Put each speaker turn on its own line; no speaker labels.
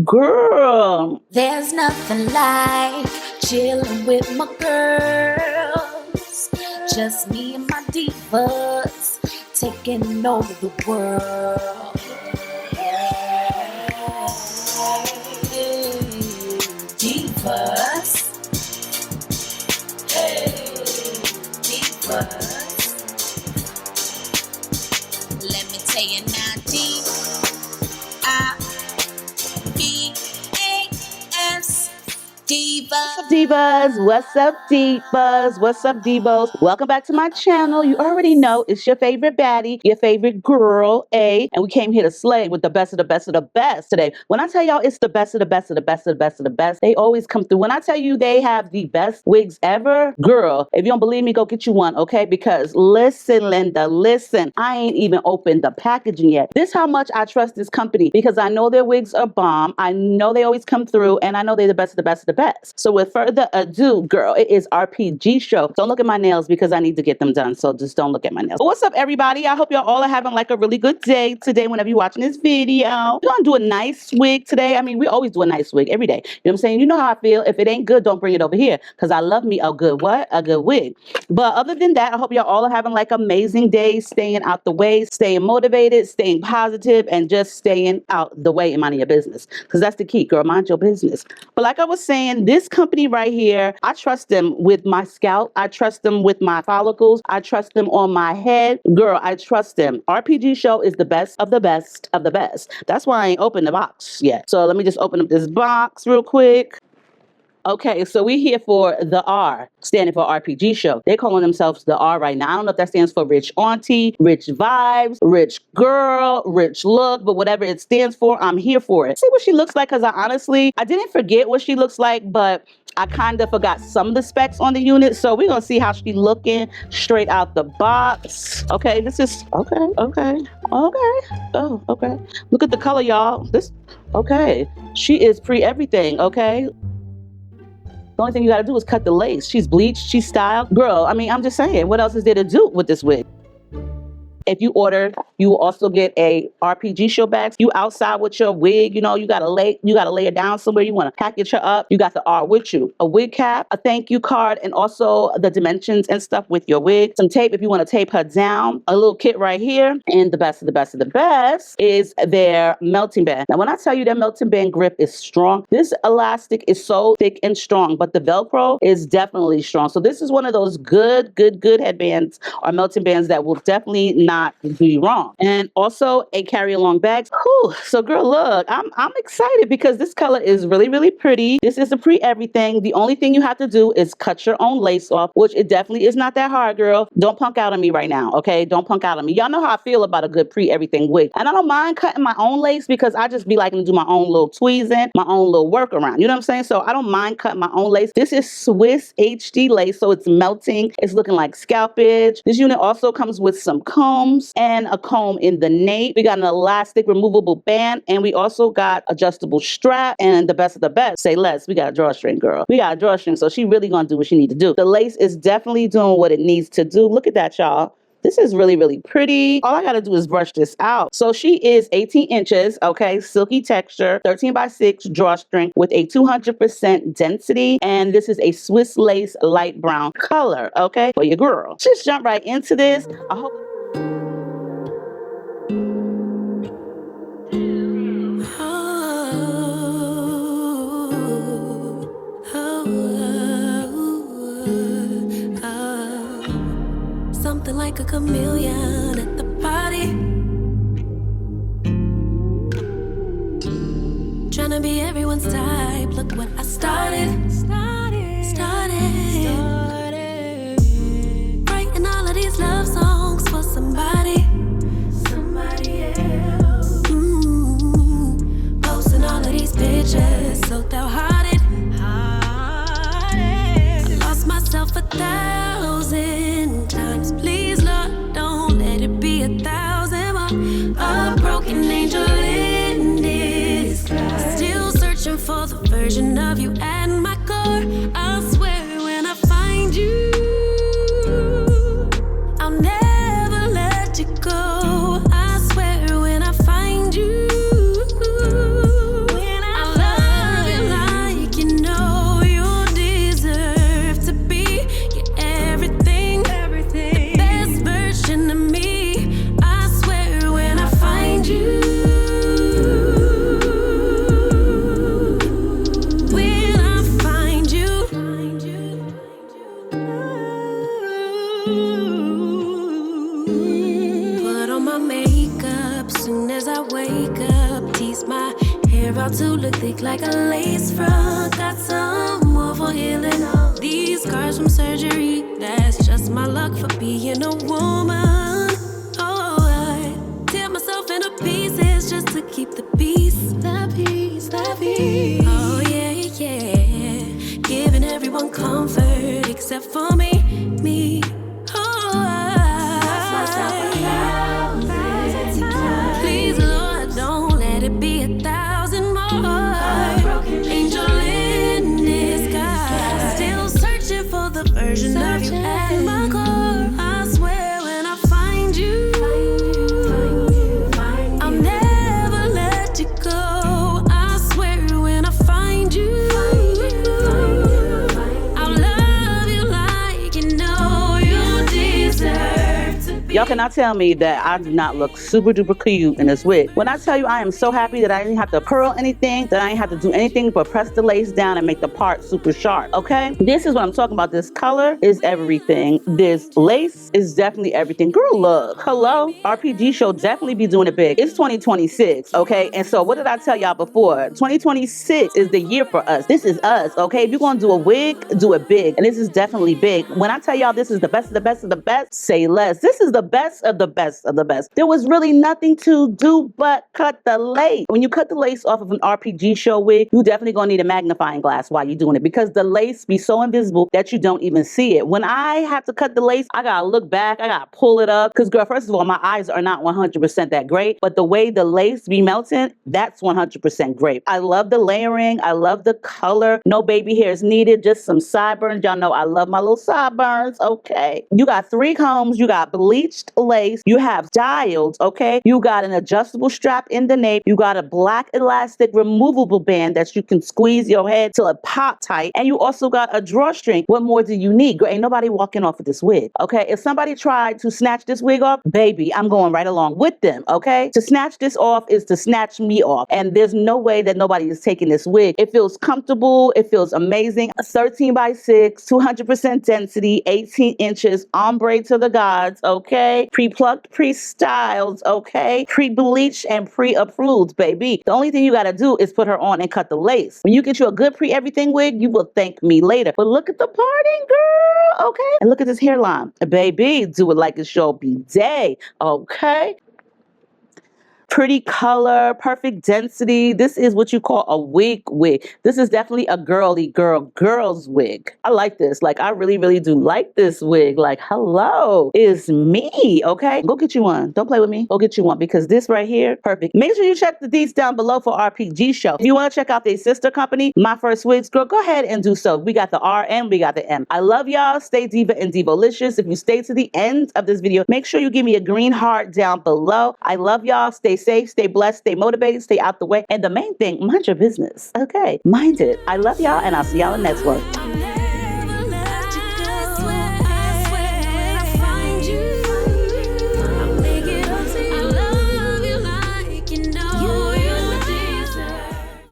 Girl,
there's nothing like chilling with my girls. Just me and my divas taking over the world. Divas. Hey, divas. Let me tell you now, D-I-V-A-S. Divas.
What's up, divas? What's up, divos? Welcome back to my channel. You already know it's your favorite baddie, your favorite girl, A. And we came here to slay with the best of the best of the best today. When I tell y'all it's the best of the best of the best of the best of the best, they always come through. When I tell you they have the best wigs ever, girl, if you don't believe me, go get you one, okay? Because listen, Linda, listen, I ain't even opened the packaging yet. This how much I trust this company because I know their wigs are bomb. I know they always come through, and I know they're the best of the best of the best. So with further ado, girl, it is RPG show. Don't look at my nails because I need to get them done. So just don't look at my nails. But what's up, everybody? I hope y'all all are having like a really good day today whenever you're watching this video. We're gonna do a nice wig today. I mean, we always do a nice wig every day. You know what I'm saying? You know how I feel. If it ain't good, don't bring it over here because I love me a good what? A good wig. But other than that, I hope y'all all are having like amazing days, staying out the way, staying motivated, staying positive, and just staying out the way and minding your business. Because that's the key, girl. Mind your business. But like I was saying, this company right here, I trust them with my scalp. I trust them with my follicles. I trust them on my head. Girl, I trust them. RPG Show is the best of the best of the best. That's why I ain't opened the box yet. So let me just open up this box real quick. Okay, so we're here for the R, standing for RPG Show. They're calling themselves the R right now. I don't know if that stands for rich auntie, rich vibes, rich girl, rich look, but whatever it stands for, I'm here for it. See what she looks like, because I didn't forget what she looks like, but I kind of forgot some of the specs on the unit, so we're gonna see how she's looking straight out the box. Okay, this is, okay. Oh, okay. Look at the color, y'all. Okay. She is pre-everything, okay? The only thing you gotta do is cut the lace. She's bleached, she's styled. Girl, I mean, I'm just saying, what else is there to do with this wig? If you order, you will also get a RPG show bag. You outside with your wig, you know, you gotta lay it down somewhere. You want to package her up. You got the R with you. A wig cap, a thank you card, and also the dimensions and stuff with your wig. Some tape if you want to tape her down. A little kit right here. And the best of the best of the best is their melting band. Now, when I tell you that melting band grip is strong, this elastic is so thick and strong, but the Velcro is definitely strong. So this is one of those good headbands or melting bands that will definitely not do you wrong. And also a carry-along bag. Whew. So girl, look, I'm excited because this color is really pretty. This is a pre-everything. The only thing you have to do is cut your own lace off, which it definitely is not that hard, girl. Don't punk out on me right now, okay? Don't punk out on me. Y'all know how I feel about a good pre-everything wig. And I don't mind cutting my own lace because I just be liking to do my own little tweezing, my own little workaround. You know what I'm saying? So I don't mind cutting my own lace. This is Swiss HD lace, so it's melting. It's looking like scalpage. This unit also comes with some combs and a comb in the nape. We got an elastic removable band, and we also got adjustable strap, and the best of the best, say less, we got a drawstring, girl. We got a drawstring, so she really gonna do what she need to do. The lace is definitely doing what it needs to do. Look at that, y'all. This is really pretty. All I gotta do is brush this out. So she is 18 inches, okay, silky texture, 13x6 drawstring with a 200% density. And this is a Swiss lace light brown color, okay, for your girl. Just jump right into this. I hope.
Something like a chameleon at the party, trying to be everyone's type. Look what I started. Writing all of these love songs for somebody else. Posting all of these pictures so downhearted. I lost myself 1,000 times. Please, Lord, don't let it be 1,000 more. A broken angel in disguise, still searching for the version of you at my core. I swear when I find you, I'll never let you go. I swear when I find you, I to look thick like a lace front. Got some more for healing. These scars from surgery, that's just my luck for being a woman. Oh, I tear myself into pieces just to keep the peace. The peace, the peace. Oh, yeah, yeah. Giving everyone comfort except for me. Oh, please, Lord, don't let it be 1,000 more. Angel in disguise, still searching for the version of you at my core. I swear when I find you, I'll never let you go. I swear when I find you, I'll love you like you know you deserve to be.
Y'all cannot tell me that I do not look super duper cute in this wig. When I tell you I am so happy that I didn't have to curl anything, that I didn't have to do anything but press the lace down and make the part super sharp, okay? This is what I'm talking about. This color is everything. This lace is definitely everything. Girl, look. Hello? RPG Show definitely be doing it big. It's 2026, okay? And so what did I tell y'all before? 2026 is the year for us. This is us, okay? If you're gonna do a wig, do it big. And this is definitely big. When I tell y'all this is the best of the best of the best, say less. This is the best of the best of the best. There was really nothing to do but cut the lace. When you cut the lace off of an RPG Show wig, you definitely gonna need a magnifying glass while you're doing it because the lace be so invisible that you don't even see it. When I have to cut the lace, I gotta look back, I gotta pull it up because girl, first of all, my eyes are not 100% that great, but the way the lace be melting, that's 100% great. I love the layering, I love the color. No baby hairs needed, just some sideburns. Y'all know I love my little sideburns, okay? You got 3 combs, you got bleached lace, you have dials, okay? You got an adjustable strap in the nape, you got a black elastic removable band that you can squeeze your head till it pop tight, and you also got a drawstring. What more do you need? Girl, ain't nobody walking off of this wig, okay? If somebody tried to snatch this wig off, baby, I'm going right along with them, okay? To snatch this off is to snatch me off, and there's no way that nobody is taking this wig. It feels comfortable, it feels amazing. 13 by 6, 200% density, 18 inches, ombre to the gods, okay? Pre-plucked, pre-styled, okay? Pre-bleached and pre-approved, baby. The only thing you gotta do is put her on and cut the lace. When you get you a good pre-everything wig, you will thank me later. But look at the parting, girl, okay? And look at this hairline. Baby, do it like it's your B-day, okay? Pretty color, perfect density. This is what you call a wig. This is definitely a girl's wig. I like this. Like, I really, really do like this wig. Like, hello, it's me, okay? Go get you one. Don't play with me. Go get you one because this right here, perfect. Make sure you check the deets down below for RPG Show. If you want to check out their sister company, My First Wigs, girl, go ahead and do so. We got the R and we got the M. I love y'all. Stay diva and divolicious. If you stay to the end of this video, make sure you give me a green heart down below. I love y'all. Stay safe, stay blessed, stay motivated, stay out the way. And the main thing, mind your business. Okay, mind it. I love y'all and I'll see y'all in the next one.